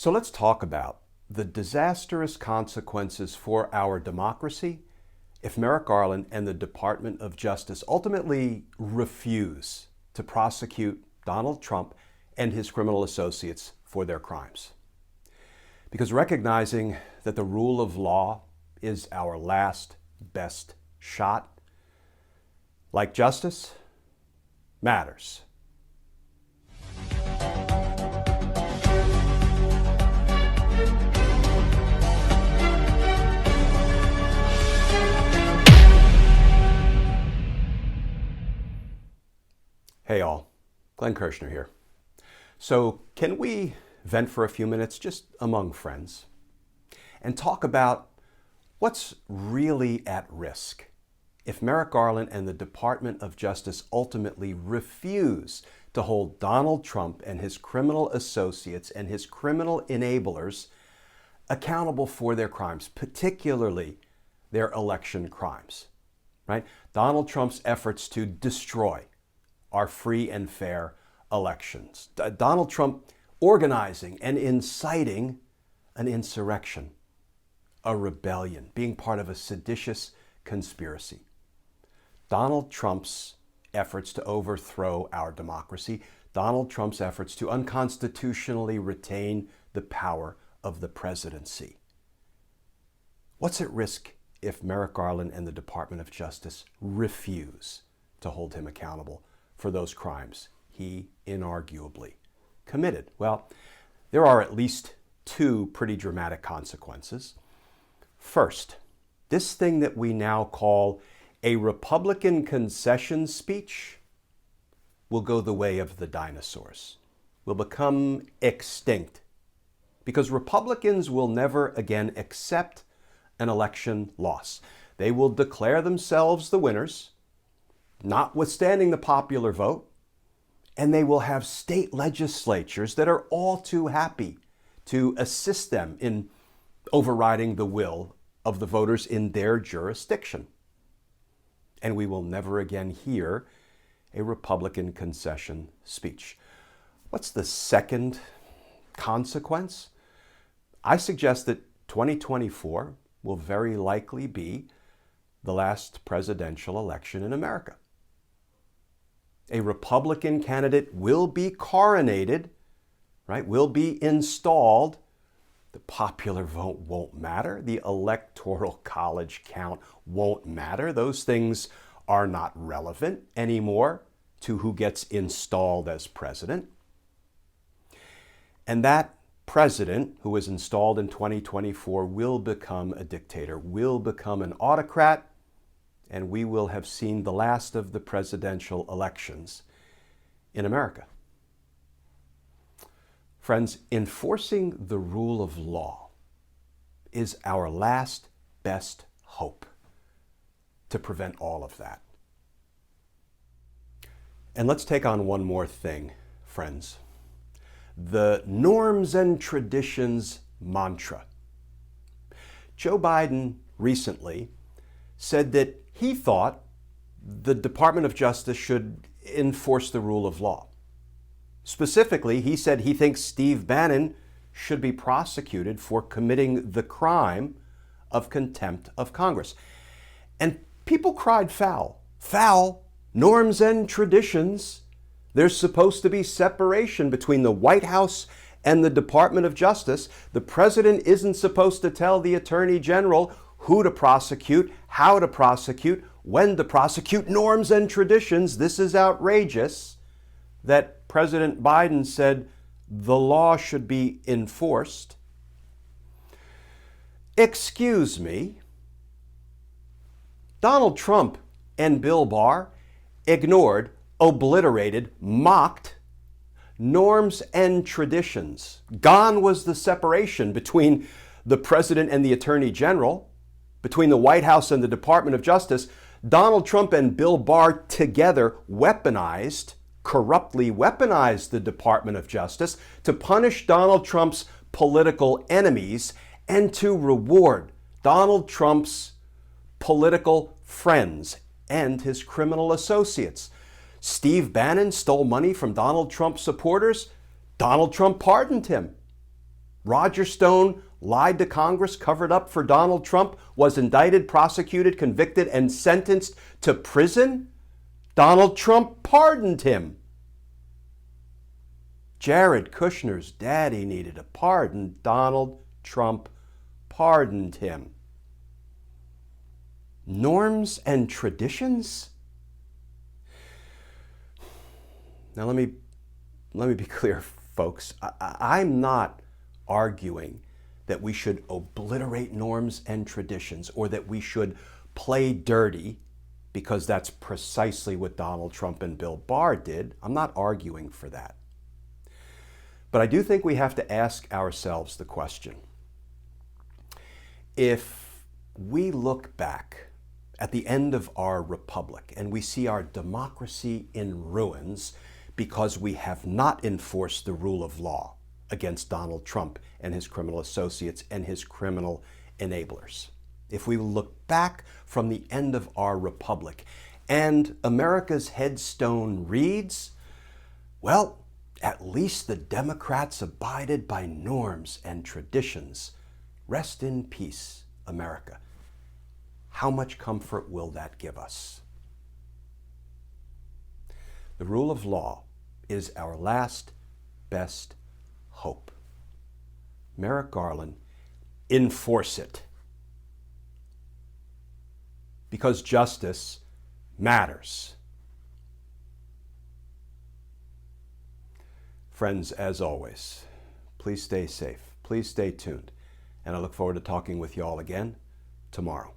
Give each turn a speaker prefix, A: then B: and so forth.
A: So let's talk about the disastrous consequences for our democracy if Merrick Garland and the Department of Justice ultimately refuse to prosecute Donald Trump and his criminal associates for their crimes. Because recognizing that the rule of law is our last best shot, like justice, matters. Hey all, Glenn Kirshner here. So can we vent for a few minutes just among friends and talk about what's really at risk if Merrick Garland and the Department of Justice ultimately refuse to hold Donald Trump and his criminal associates and his criminal enablers accountable for their crimes, particularly their election crimes, right? Donald Trump's efforts to destroy our free and fair elections. Donald Trump organizing and inciting an insurrection, a rebellion, being part of a seditious conspiracy. Donald Trump's efforts to overthrow our democracy, Donald Trump's efforts to unconstitutionally retain the power of the presidency. What's at risk if Merrick Garland and the Department of Justice refuse to hold him accountable for those crimes he inarguably committed? Well, there are at least two pretty dramatic consequences. First, this thing that we now call a Republican concession speech will go the way of the dinosaurs, will become extinct, because Republicans will never again accept an election loss. They will declare themselves the winners, notwithstanding the popular vote, and they will have state legislatures that are all too happy to assist them in overriding the will of the voters in their jurisdiction. And we will never again hear a Republican concession speech. What's the second consequence? I suggest that 2024 will very likely be the last presidential election in America. A Republican candidate will be coronated, right? Will be installed. The popular vote won't matter. The electoral college count won't matter. Those things are not relevant anymore to who gets installed as president. And that president who is installed in 2024 will become a dictator, will become an autocrat, and we will have seen the last of the presidential elections in America. Friends, enforcing the rule of law is our last best hope to prevent all of that. And let's take on one more thing, friends. The norms and traditions mantra. Joe Biden recently said that he thought the Department of Justice should enforce the rule of law. Specifically, he said he thinks Steve Bannon should be prosecuted for committing the crime of contempt of Congress. And people cried foul. Foul, norms and traditions. There's supposed to be separation between the White House and the Department of Justice. The president isn't supposed to tell the Attorney General who to prosecute, how to prosecute, when to prosecute. Norms and traditions. This is outrageous that President Biden said the law should be enforced. Excuse me. Donald Trump and Bill Barr ignored, obliterated, mocked norms and traditions. Gone was the separation between the president and the Attorney General, between the White House and the Department of Justice. Donald Trump and Bill Barr together weaponized, corruptly weaponized the Department of Justice to punish Donald Trump's political enemies and to reward Donald Trump's political friends and his criminal associates. Steve Bannon stole money from Donald Trump supporters. Donald Trump pardoned him. Roger Stone lied to Congress, covered up for Donald Trump, was indicted, prosecuted, convicted, and sentenced to prison. Donald Trump pardoned him. Jared Kushner's daddy needed a pardon. Donald Trump pardoned him. Norms and traditions? Now let me be clear, folks. I'm not arguing that we should obliterate norms and traditions or that we should play dirty, because that's precisely what Donald Trump and Bill Barr did. I'm not arguing for that. But I do think we have to ask ourselves the question: if we look back at the end of our republic and we see our democracy in ruins because we have not enforced the rule of law against Donald Trump and his criminal associates and his criminal enablers, if we look back from the end of our republic and America's headstone reads, well, at least the Democrats abided by norms and traditions. Rest in peace, America. How much comfort will that give us? The rule of law is our last best hope. Merrick Garland, enforce it. Because justice matters. Friends, as always, please stay safe. Please stay tuned. And I look forward to talking with you all again tomorrow.